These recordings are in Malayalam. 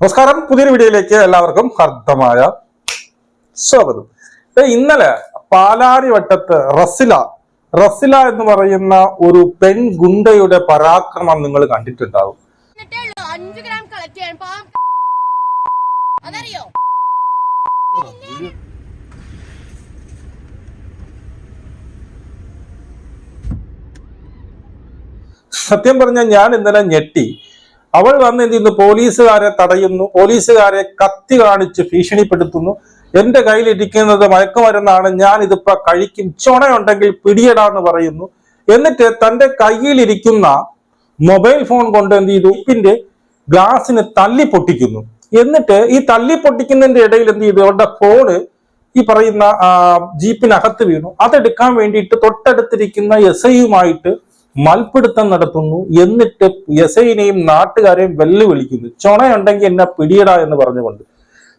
നമസ്കാരം, പുതിയൊരു വീഡിയോയിലേക്ക് എല്ലാവർക്കും ഹർദ്ദമായ സ്വാഗതം. ഇന്നലെ പാലാരിവട്ടത്ത് റസില എന്ന് പറയുന്ന ഒരു പെൺ ഗുണ്ടയുടെ പരാക്രമം നിങ്ങൾ കണ്ടിട്ടുണ്ടാവും. സത്യം പറഞ്ഞാൽ ഞാൻ ഇന്നലെ ഞെട്ടി. അവൾ വന്ന് എന്ത് ചെയ്യുന്നു, പോലീസുകാരെ തടയുന്നു, പോലീസുകാരെ കത്തി കാണിച്ച് ഭീഷണിപ്പെടുത്തുന്നു. എന്റെ കയ്യിലിരിക്കുന്നത് മയക്കുമരുന്നാണ്, ഞാൻ ഇതിപ്പോ കഴിക്കും, ചുണയുണ്ടെങ്കിൽ പിടിയടാന്ന് പറയുന്നു. എന്നിട്ട് തന്റെ കയ്യിലിരിക്കുന്ന മൊബൈൽ ഫോൺ കൊണ്ട് എന്ത് ചെയ്തു, ജീപ്പിന്റെ ഗ്ലാസിന് തല്ലി പൊട്ടിക്കുന്നു. എന്നിട്ട് ഈ തല്ലി പൊട്ടിക്കുന്നതിന്റെ ഇടയിൽ എന്ത് ചെയ്തു, അവരുടെ ഫോണ് ഈ പറയുന്ന ജീപ്പിനകത്ത് വീണു. അതെടുക്കാൻ വേണ്ടിയിട്ട് തൊട്ടടുത്തിരിക്കുന്ന SI-യുമായിട്ട് മൽപ്പിടുത്തം നടത്തുന്നു. എന്നിട്ട് SI-നെയും നാട്ടുകാരെയും വെല്ലുവിളിക്കുന്നു, ചുണയുണ്ടെങ്കിൽ എന്നെ പിടിയടാ എന്ന് പറഞ്ഞുകൊണ്ട്.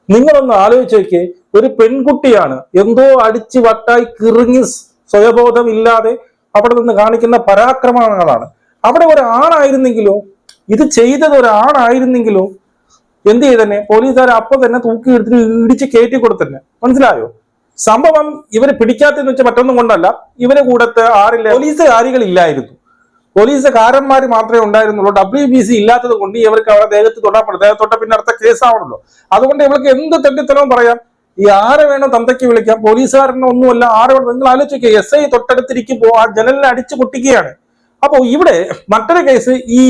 നിങ്ങളൊന്ന് ആലോചിച്ച് നോക്കിയേ, ഒരു പെൺകുട്ടിയാണ്, എന്തോ അടിച്ച് വട്ടായി കിറുങ്ങി സ്വയബോധമില്ലാതെ അവിടെ നിന്ന് കാണിക്കുന്ന പരാക്രമങ്ങളാണ്. അവിടെ ഒരാണായിരുന്നെങ്കിലോ, ഇത് ചെയ്തത് ഒരാണായിരുന്നെങ്കിലോ എന്ത് ചെയ്തന്നെ, പോലീസുകാർ അപ്പൊ തന്നെ തൂക്കി എടുത്തിട്ട് ഇടിച്ച് കയറ്റി കൊടുത്തന്നെ. മനസ്സിലായോ? സംഭവം ഇവര് പിടിക്കാത്തെന്ന് വെച്ചാൽ മറ്റൊന്നും കൊണ്ടല്ല, ഇവരെ കൂടത്ത് പോലീസുകാരികളില്ലായിരുന്നു, പോലീസുകാരന്മാർ മാത്രമേ ഉണ്ടായിരുന്നുള്ളൂ. WBC ഇല്ലാത്തത് കൊണ്ട് ഇവർക്ക് അവരുടെ ദേഹത്ത് തൊട്ട പിന്നെ അടുത്ത കേസാവണല്ലോ. അതുകൊണ്ട് ഇവർക്ക് എന്ത് തെറ്റിത്തരവും പറയാം. ഈ ആരെ വേണം തന്തയ്ക്ക് വിളിക്കാം, പോലീസുകാരനെ ഒന്നുമല്ല. ആരെ വേണം, നിങ്ങൾ ആലോചിക്കുക, SI തൊട്ടടുത്തിരിക്കുമ്പോ ആ ജനലിനെ അടിച്ചു പൊട്ടിക്കുകയാണ്. അപ്പൊ ഇവിടെ മറ്റൊരു കേസ്, ഈ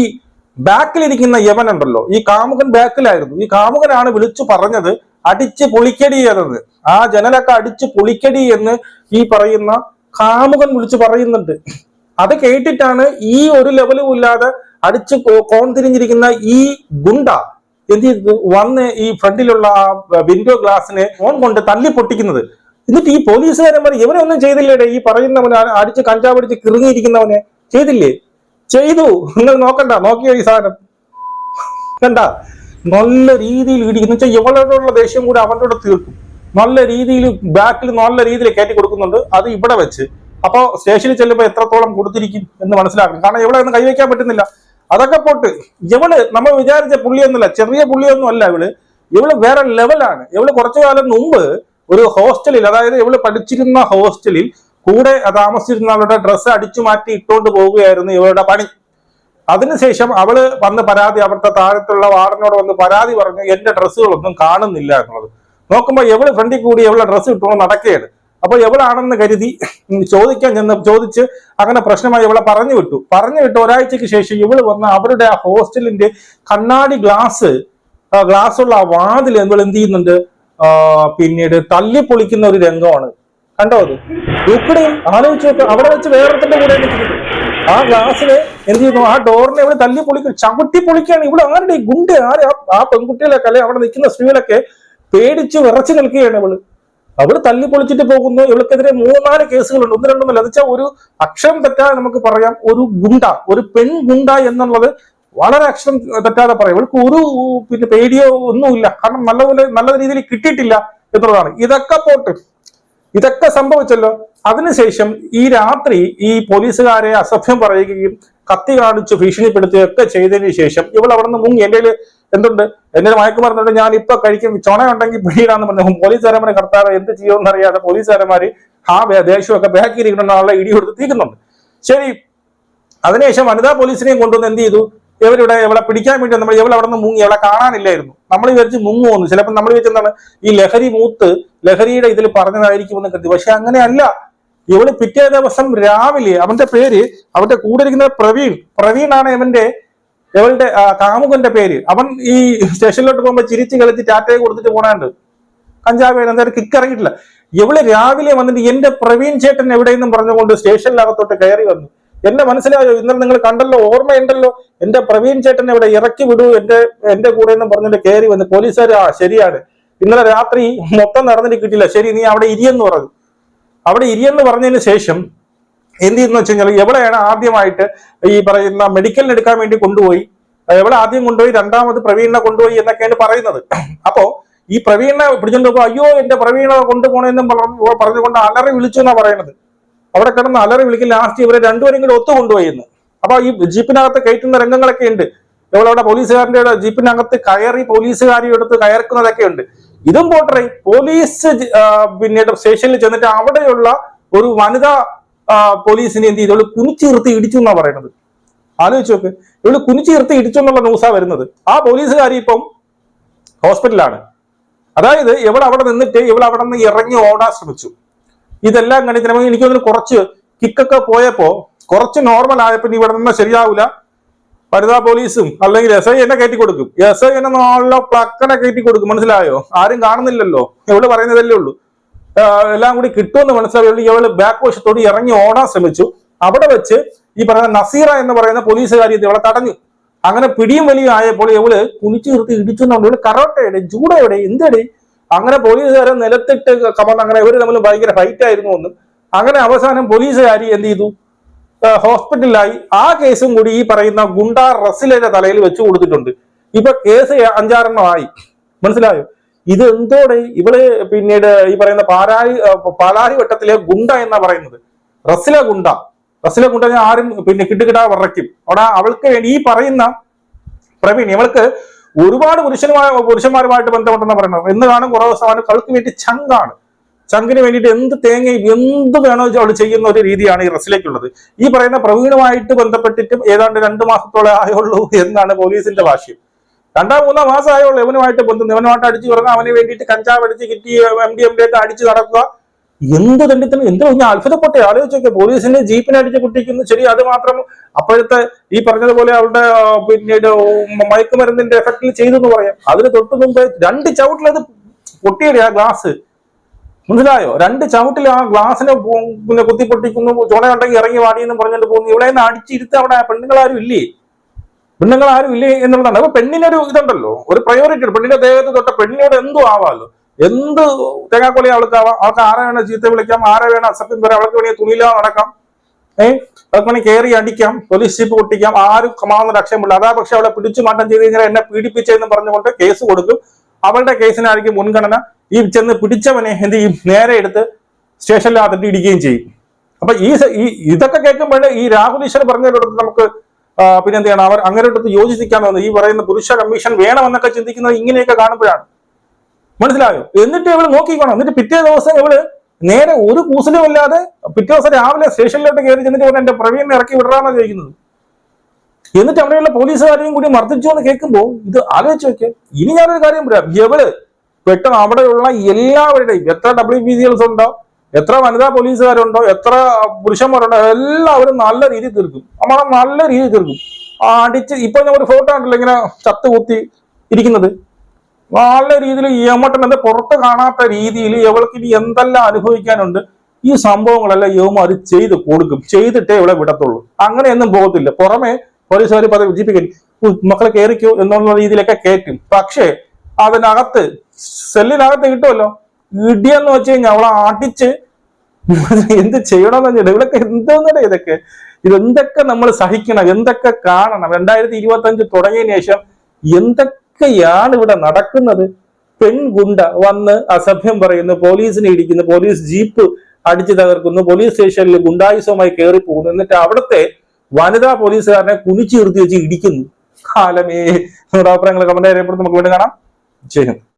ബാക്കിലിരിക്കുന്ന യവനുണ്ടല്ലോ, ഈ കാമുകൻ ബാക്കിലായിരുന്നു. ഈ കാമുകനാണ് വിളിച്ചു പറഞ്ഞത് അടിച്ച് പൊളിക്കടി എന്നത്. ആ ജനലൊക്കെ അടിച്ച് പൊളിക്കടി എന്ന് ഈ പറയുന്ന കാമുകൻ വിളിച്ചു പറയുന്നുണ്ട്. അത് കേട്ടിട്ടാണ് ഈ ഒരു ലെവലും ഇല്ലാതെ അടിച്ച് കോൺ തിരിഞ്ഞിരിക്കുന്ന ഈ ഗുണ്ട എന്ത് ചെയ്തത്, വന്ന് ഈ ഫ്രണ്ടിലുള്ള വിൻഡോ ഗ്ലാസിനെ ഫോൺ കൊണ്ട് തല്ലി പൊട്ടിക്കുന്നത്. എന്നിട്ട് ഈ പോലീസുകാരന്മാർ ഇവനെ ഒന്നും ചെയ്തില്ലേടെ, ഈ പറയുന്നവനെ അടിച്ച് കഞ്ചാവ് അടിച്ച് കിറുങ്ങിയിരിക്കുന്നവനെ ചെയ്തില്ലേ? ചെയ്തു. നിങ്ങൾ നോക്കണ്ട, നോക്കിയോ ഈ സാധനം കണ്ട, നല്ല രീതിയിൽ ഇടിക്കുന്നു വെച്ചാൽ ഇവളോടുള്ള ദേഷ്യം കൂടെ അവൻ്റെ കൂടെ തീർക്കും. നല്ല രീതിയിൽ ബാക്കിൽ നല്ല രീതിയിൽ കയറ്റി കൊടുക്കുന്നുണ്ട്. അത് ഇവിടെ വെച്ച് അപ്പൊ സ്റ്റേഷനിൽ ചെല്ലുമ്പോൾ എത്രത്തോളം കൊടുത്തിരിക്കും എന്ന് മനസ്സിലാക്കണം. കാരണം ഇവിടെ ഒന്നും കൈവയ്ക്കാൻ പറ്റുന്നില്ല. അതൊക്കെ പോട്ട്, ഇവള് നമ്മൾ വിചാരിച്ച പുള്ളിയൊന്നുമല്ല, ചെറിയ പുള്ളിയൊന്നും അല്ല. ഇവള് വേറെ ലെവലാണ്. ഇവള് കുറച്ചു കാലം മുമ്പ് ഒരു ഹോസ്റ്റലിൽ, അതായത് ഇവള് പഠിച്ചിരുന്ന ഹോസ്റ്റലിൽ കൂടെ താമസിച്ചിരുന്ന അവളുടെ ഡ്രസ്സ് അടിച്ചു മാറ്റി ഇട്ടുകൊണ്ട് പോവുകയായിരുന്നു ഇവളുടെ പണി. അതിനുശേഷം അവള് വന്ന് പരാതി, അവിടുത്തെ താഴത്തുള്ള വാർഡനോട് വന്ന് പരാതി പറഞ്ഞു, എന്റെ ഡ്രസ്സുകളൊന്നും കാണുന്നില്ല എന്നുള്ളത്. നോക്കുമ്പോൾ എവള് ഫ്രണ്ടിൽ കൂടി എവളെ ഡ്രസ്സ് ഇട്ടുകൊണ്ട് നടക്കുകയാണ്. അപ്പൊ എവളാണെന്ന് കരുതി ചോദിച്ച് അങ്ങനെ പ്രശ്നമായി ഇവളെ പറഞ്ഞു വിട്ടു. ഒരാഴ്ചക്ക് ശേഷം ഇവള് വന്ന് അവരുടെ ആ ഹോസ്റ്റലിന്റെ കണ്ണാടി ഗ്ലാസ്സുള്ള ആ വാതിൽ ഇവൾ എന്ത് ചെയ്യുന്നുണ്ട്, പിന്നീട് തല്ലി പൊളിക്കുന്ന ഒരു രംഗമാണ്. കണ്ടോ? അത് ഇവിടെ ആലോചിച്ച് നോക്കുക. അവിടെ വെച്ച് വേറൊരുത്തിന്റെ കൂടെ നിൽക്കുന്നത് ആ ഗ്ലാസ്സിനെ എന്ത് ചെയ്യുന്നു, ആ ഡോറിനെ ഇവിടെ തല്ലി പൊളിക്കും, ചവിട്ടി പൊളിക്കുകയാണ്. ഇവിടെ ആരുടെ ഗുണ്ട്, ആ പെൺകുട്ടികളൊക്കെ അല്ലെ അവിടെ നിൽക്കുന്ന സ്ത്രീകളൊക്കെ പേടിച്ച് വിറച്ചു നിൽക്കുകയാണ്. അവള് തല്ലി പൊളിച്ചിട്ട് പോകുന്നു. ഇവൾക്കെതിരെ 3-4 കേസുകളുണ്ട്, 1-2 അത് വെച്ചാൽ ഒരു അക്ഷരം തെറ്റാതെ നമുക്ക് പറയാം, ഒരു ഗുണ്ട, ഒരു പെൺ ഗുണ്ട എന്നുള്ളത് വളരെ അക്ഷരം തെറ്റാതെ പറയാം. ഇവൾക്ക് ഒരു പേടിയോ ഒന്നുമില്ല. കാരണം നല്ല രീതിയിൽ കിട്ടിയിട്ടില്ല എന്നുള്ളതാണ്. ഇതൊക്കെ സംഭവിച്ചല്ലോ. അതിനുശേഷം ഈ രാത്രി ഈ പോലീസുകാരെ അസഭ്യം പറയുകയും കത്തി കാണിച്ചു ഭീഷണിപ്പെടുത്തുകയൊക്കെ ചെയ്തതിന് ശേഷം ഇവൾ അവിടെ നിന്ന് മുങ്ങി. എന്റെ മയക്കുമരുന്നുണ്ട്, ഞാൻ ഇപ്പൊ കഴിക്കും, ചുണയുണ്ടെങ്കിൽ പിടിയിടാന്ന് പറഞ്ഞു. പോലീസുകാരന്മാരെ കർത്താവ് എന്ത് ചെയ്യുമെന്ന് അറിയാതെ പോലീസുകാരന്മാര് ആ ദേഷ്യമൊക്കെ ബാക്കിയിരിക്കുന്ന ആളെ ഇടി കൊടുത്ത് തീക്കുന്നുണ്ട്. ശരി, അതിനുശേഷം വനിതാ പോലീസിനെയും കൊണ്ടുവന്ന് എന്ത് ചെയ്തു, ഇവളെ പിടിക്കാൻ വേണ്ടി ഇവൾ അവിടെ നിന്ന് മുങ്ങി. ഇവളെ കാണാനില്ലായിരുന്നു. നമ്മൾ വിചാരിച്ച് മുങ്ങുമെന്ന്. ചിലപ്പോൾ നമ്മൾ വിചാരിച്ചെന്താണ്, ഈ ലഹരിയുടെ ഇതിൽ പറഞ്ഞതായിരിക്കുമെന്ന് കരുതി. പക്ഷെ അങ്ങനെയല്ല. ഇവള് പിറ്റേ ദിവസം രാവിലെ, അവന്റെ കൂടെ ഇരിക്കുന്ന പ്രവീണാണ് ഇവളുടെ കാമുകന്റെ പേര്. അവൻ ഈ സ്റ്റേഷനിലോട്ട് പോകുമ്പോ ചിരിച്ച് കളിച്ച് ടാറ്റയെ കൊടുത്തിട്ട് പോണാണ്ട് കഞ്ചാവ് എന്തായാലും കിക്ക് ഇറങ്ങിയിട്ടില്ല. ഇവള് രാവിലെ വന്നിട്ട് എന്റെ പ്രവീൺ ചേട്ടൻ എവിടെയെന്നും പറഞ്ഞുകൊണ്ട് സ്റ്റേഷനിലകത്തോട്ട് കയറി വന്നു. എന്നെ മനസ്സിലായോ? ഇന്നലെ നിങ്ങൾ കണ്ടല്ലോ, ഓർമ്മയുണ്ടല്ലോ, എന്റെ പ്രവീൺ ചേട്ടൻ ഇവിടെ ഇറക്കി വിടൂ എന്റെ കൂടെ എന്നും പറഞ്ഞിട്ട് കയറി വന്ന്. പോലീസുകാർ ശരിയാണ്, ഇന്നലെ രാത്രി മൊത്തം നടന്നിട്ട് കിട്ടില്ല, ശരി നീ അവിടെ ഇരിയെന്ന് പറഞ്ഞു. അവിടെ ഇരിയെന്ന് പറഞ്ഞതിന് ശേഷം എന്ത് ചെയ്യുന്ന വെച്ച് കഴിഞ്ഞാൽ എവിടെയാണ് ആദ്യമായിട്ട് ഈ പറയുന്ന മെഡിക്കലിന് എടുക്കാൻ വേണ്ടി കൊണ്ടുപോയി. എവിടെ ആദ്യം കൊണ്ടുപോയി, രണ്ടാമത് പ്രവീണിനെ കൊണ്ടുപോയി എന്നൊക്കെയാണ് പറയുന്നത്. അപ്പോ ഈ പ്രവീണിനെ പിടിച്ചോണ്ട് അയ്യോ എന്റെ പ്രവീണ കൊണ്ടുപോകണമെന്നും പറഞ്ഞുകൊണ്ട് അലറി വിളിച്ചു എന്നാ പറയുന്നത്. അവിടെ കിടന്ന് അലറി വിളിക്കും. ലാസ്റ്റ് ഇവരെ രണ്ടുപേരും കൂടി ഒത്തു കൊണ്ടുപോയിന്ന്. അപ്പൊ ഈ ജീപ്പിനകത്ത് കയറ്റുന്ന രംഗങ്ങളൊക്കെ ഉണ്ട്. ഇവളവിടെ പോലീസുകാരന്റെ ജീപ്പിനകത്ത് കയറി പോലീസുകാരി എടുത്ത് കയർക്കുന്നതൊക്കെ ഉണ്ട്. ഇതും പോട്ടെ, പോലീസ് പിന്നീട് സ്റ്റേഷനിൽ ചെന്നിട്ട് അവിടെയുള്ള ഒരു വനിതാ പോലീസിനെ എന്ത് ചെയ്തു, ഇവള് കുനിച്ചിർത്തി ഇടിച്ചു എന്നാ പറയുന്നത്. ആലോചിച്ച് നോക്ക്, ഇവള് കുനിച്ചിർത്തി ഇടിച്ചു എന്നുള്ള ന്യൂസാ വരുന്നത്. ആ പോലീസുകാരി ഇപ്പം ഹോസ്പിറ്റലാണ്. അതായത് ഇവൾ അവിടെ നിന്നിട്ട് ഇവൾ അവിടെ നിന്ന് ഇറങ്ങി ഓടാൻ ശ്രമിച്ചു. ഇതെല്ലാം കണ്ടിട്ട് എനിക്ക് തോന്നുന്നു കുറച്ച് കിക്കൊക്കെ പോയപ്പോ കുറച്ച് നോർമൽ ആയപ്പോ ഇവിടെ നിന്ന് ശരിയാവില്ല, വനിതാ പോലീസും അല്ലെങ്കിൽ എസ് ഐ എന്നെ കയറ്റി കൊടുക്കും. എസ് ഐ എന്നെ നല്ല പ്ലക്കനെ കയറ്റി കൊടുക്കും. മനസ്സിലായോ? ആരും കാണുന്നില്ലല്ലോ, ഇവള് പറയുന്നതല്ലേ ഉള്ളൂ. എല്ലാം കൂടി കിട്ടുമെന്ന് മനസ്സിലാവുള്ളൂ. ഇവള് ബാക്ക് വശത്തോട് ഇറങ്ങി ഓടാൻ ശ്രമിച്ചു. അവിടെ വെച്ച് ഈ പറയുന്ന നസീറ എന്ന് പറയുന്ന പോലീസുകാരി ഇവളെ തടഞ്ഞു. അങ്ങനെ പിടിയും വലിയും ആയപ്പോൾ ഇവള് കുനിച്ചു നിർത്തി ഇടിച്ചു. ഇവള് കറോട്ടയുടെ ജൂഡയുടെ എന്തടി അങ്ങനെ പോലീസുകാരെ നിലത്തിട്ട് കമന്ന് അങ്ങനെ ഇവര് തമ്മിൽ ഭയങ്കര ഫൈറ്റ് ആയിരുന്നു എന്ന്. അങ്ങനെ അവസാനം പോലീസുകാരി എന്ത് ചെയ്തു, ഹോസ്പിറ്റലിലായി. ആ കേസും കൂടി ഈ പറയുന്ന ഗുണ്ട റസിലയുടെ തലയിൽ വെച്ചു കൊടുത്തിട്ടുണ്ട്. ഇപ്പൊ കേസ് 5-6 മനസ്സിലായോ? ഇത് എന്തോടെ ഇവള് പിന്നീട് ഈ പറയുന്ന പാലാരി വട്ടത്തിലെ ഗുണ്ട എന്നാ പറയുന്നത്. റസില ഗുണ്ട ഞാൻ ആരും പിന്നെ കിട്ടുകിട്ടാ വിറയ്ക്കും. അവിടെ അവൾക്ക് വേണ്ടി ഈ പറയുന്ന പ്രവീൺ ഇവൾക്ക് ഒരുപാട് പുരുഷന്മാരുമായിട്ട് ബന്ധപ്പെട്ടെന്ന് പറയുന്നത്. എന്ന് കാണും കുറേ ദിവസം അവൾക്ക് വേണ്ടി ചങ്കിന് വേണ്ടിയിട്ട് എന്ത് തേങ്ങയും എന്ത് വേണോ അവൾ ചെയ്യുന്ന ഒരു രീതിയാണ് ഈ റസിലേക്കുള്ളത്. ഈ പറയുന്ന പ്രവീണുമായിട്ട് ബന്ധപ്പെട്ടിട്ടും ഏതാണ്ട് 2 മാസത്തോളം ആയുള്ളൂ എന്നാണ് പോലീസിന്റെ ഭാഷ്യം. 2-3 മാസം ആയുള്ളൂ ഇവനുമായിട്ട് ഇവനുമായിട്ട് അടിച്ചു തുടങ്ങുക, അവന് വേണ്ടിയിട്ട് കഞ്ചാവ് അടിച്ച് കിട്ടി MDMA ഒക്കെ അടിച്ച് നടക്കുക. എന്ത് തണ്ടിത്തന്നെ എന്തോ ഞാൻ അത്ഭുതപ്പെട്ടെ. ആലോചിച്ചൊക്കെ പോലീസിന്റെ ജീപ്പിനെ അടിച്ച് പൊട്ടിക്കുന്നു. ശരി, അത് മാത്രം അപ്പോഴത്തെ ഈ പറഞ്ഞതുപോലെ അവളുടെ പിന്നീട് മയക്കുമരുന്നിന്റെ എഫക്റ്റിൽ ചെയ്തെന്ന് പറയാം. അതിന് തൊട്ട് മുമ്പ് 2 ചവിട്ടിലത് പൊട്ടിയുടെ ആ ഗ്ലാസ്, മനസ്സിലായോ? 2 ചവിട്ടിൽ ആ ഗ്ലാസിനെ പിന്നെ കുത്തി പൊട്ടിക്കുന്നു. ചുണയുണ്ടെങ്കിൽ ഇറങ്ങി വാടിയെന്ന് പറഞ്ഞിട്ട് പോകുന്നു. ഇവിടെ നിന്ന് അടിച്ചിരുത്ത് അവിടെ പെണ്ണുങ്ങളാരും ഇല്ലേ എന്നുള്ളതാണ്. അപ്പൊ പെണ്ണിനൊരു ഇതുണ്ടല്ലോ, ഒരു പ്രയോറിറ്റി. പെണ്ണിന്റെ ദേഹത്ത് തൊട്ട പെണ്ണിനോട് എന്തും ആവാമല്ലോ, എന്ത് തേങ്ങാക്കൊലി അവൾക്കാവാം. അവൾക്ക് ആരെ വേണം ചീത്ത വിളിക്കാം, ആരെ വേണം അസഭ്യം വരെ, അവൾക്ക് വേണമെങ്കിൽ തുണിയില്ലാതെ നടക്കാം, അവൾക്ക് വേണമെങ്കിൽ കയറി അടിക്കാം, പോലീസ് ജീപ്പ് പൊട്ടിക്കാം, ആരും കമാവുന്ന രക്ഷമില്ല. അതാ പക്ഷെ അവളെ പിടിച്ചു മാറ്റം ചെയ്ത് കഴിഞ്ഞാൽ എന്നെ പീഡിപ്പിച്ചെന്ന് പറഞ്ഞുകൊണ്ട് കേസ് കൊടുക്കും. അവളുടെ കേസിനായിരിക്കും മുൻഗണന. ഈ ചെന്ന് പിടിച്ചവനെ എന്ത് ചെയ്യും, നേരെ എടുത്ത് സ്റ്റേഷനിലകത്തിട്ട് ഇടിക്കുകയും ചെയ്യും. അപ്പൊ ഇതൊക്കെ കേൾക്കുമ്പോഴേ ഈ രാഹുൽ ഈശ്വർ പറഞ്ഞതിനോട് നമുക്ക് പിന്നെന്ത് ചെയ്യണം, അവർ അങ്ങനെ എടുത്ത് യോജിക്കാൻ തോന്നുന്നു. ഈ പറയുന്ന പുരുഷ കമ്മീഷൻ വേണമെന്നൊക്കെ ചിന്തിക്കുന്നത് ഇങ്ങനെയൊക്കെ കാണുമ്പോഴാണ്. മനസ്സിലായോ? എന്നിട്ട് ഇവള് നോക്കിക്കോണം. എന്നിട്ട് പിറ്റേ ദിവസം ഇവള് നേരെ ഒരു കൂസലും ഇല്ലാതെ പിറ്റേ ദിവസം രാവിലെ സ്റ്റേഷനിലോട്ട് കയറി ചെന്നിട്ട് എന്റെ പ്രവീണിനെ ഇറക്കി വിടറാന്നാണ് ചോദിക്കുന്നത്. എന്നിട്ട് അവിടെയുള്ള പോലീസുകാരെയും കൂടി മർദ്ദിച്ചു എന്ന് കേൾക്കുമ്പോൾ ഇത് ആലോചിച്ച് നോക്കിയാൽ. ഇനി ഞാനൊരു കാര്യം പറയാം, ഇവള് പെട്ടെന്ന് അവിടെയുള്ള എല്ലാവരുടെയും എത്ര WBCLs ഉണ്ടോ, എത്ര വനിതാ പോലീസുകാരുണ്ടോ, എത്ര പുരുഷന്മാരുണ്ടോ, എല്ലാവരും നല്ല രീതിയിൽ തീർക്കും. നല്ല രീതിയിൽ തീർക്കും. അടിച്ച് ഇപ്പൊ ഞാൻ ഒരു ഫോട്ടോ ഉണ്ടല്ലോ ഇങ്ങനെ ചത്തുകുത്തി ഇരിക്കുന്നത്, നല്ല രീതിയിൽ യമട്ടൻ പുറത്ത് കാണാത്ത രീതിയിൽ ഇവൾക്ക് ഇനി എന്തെല്ലാം അനുഭവിക്കാനുണ്ട്. ഈ സംഭവങ്ങളെല്ലാം യവന്മാർ ചെയ്ത് കൊടുക്കും. ചെയ്തിട്ടേ ഇവളെ വിടത്തുള്ളൂ. അങ്ങനെയൊന്നും പോകത്തില്ല. പുറമെ പോലീസുകാർ ജീപ്പ് കയറ്റി മക്കളെ കയറിക്കോ എന്നുള്ള രീതിയിലൊക്കെ കയറ്റും. പക്ഷേ അതിനകത്ത് സെല്ലിനകത്ത് കിട്ടുമല്ലോ ഇടിയെന്ന് വെച്ച് കഴിഞ്ഞാൽ അവളെ അടിച്ച് എന്ത് ചെയ്യണമെന്ന് വെച്ചാൽ ഇവളൊക്കെ എന്തോന്നല്ലേ ഇതെന്തൊക്കെ നമ്മൾ സഹിക്കണം, എന്തൊക്കെ കാണണം. 2025 തുടങ്ങിയതിനു ശേഷം എന്തൊക്കെയാണ് ഇവിടെ നടക്കുന്നത്. പെൺഗുണ്ട വന്ന് അസഭ്യം പറയുന്നു, പോലീസിനെ ഇടിക്കുന്നു, പോലീസ് ജീപ്പ് അടിച്ചു തകർക്കുന്നു, പോലീസ് സ്റ്റേഷനിൽ ഗുണ്ടായുസവുമായി കയറി പോകുന്നു. എന്നിട്ട് അവിടുത്തെ വനിതാ പോലീസുകാരനെ കുനിച്ചു നിർത്തി വെച്ച് ഇടിക്കുന്നു. കാലമേ. നിങ്ങളുടെ അഭിപ്രായങ്ങൾ കമന്റ് രേഖപ്പെടുത്തി നമുക്ക് വീണ്ടും കാണാം. ജയ് ഹിന്ദ്.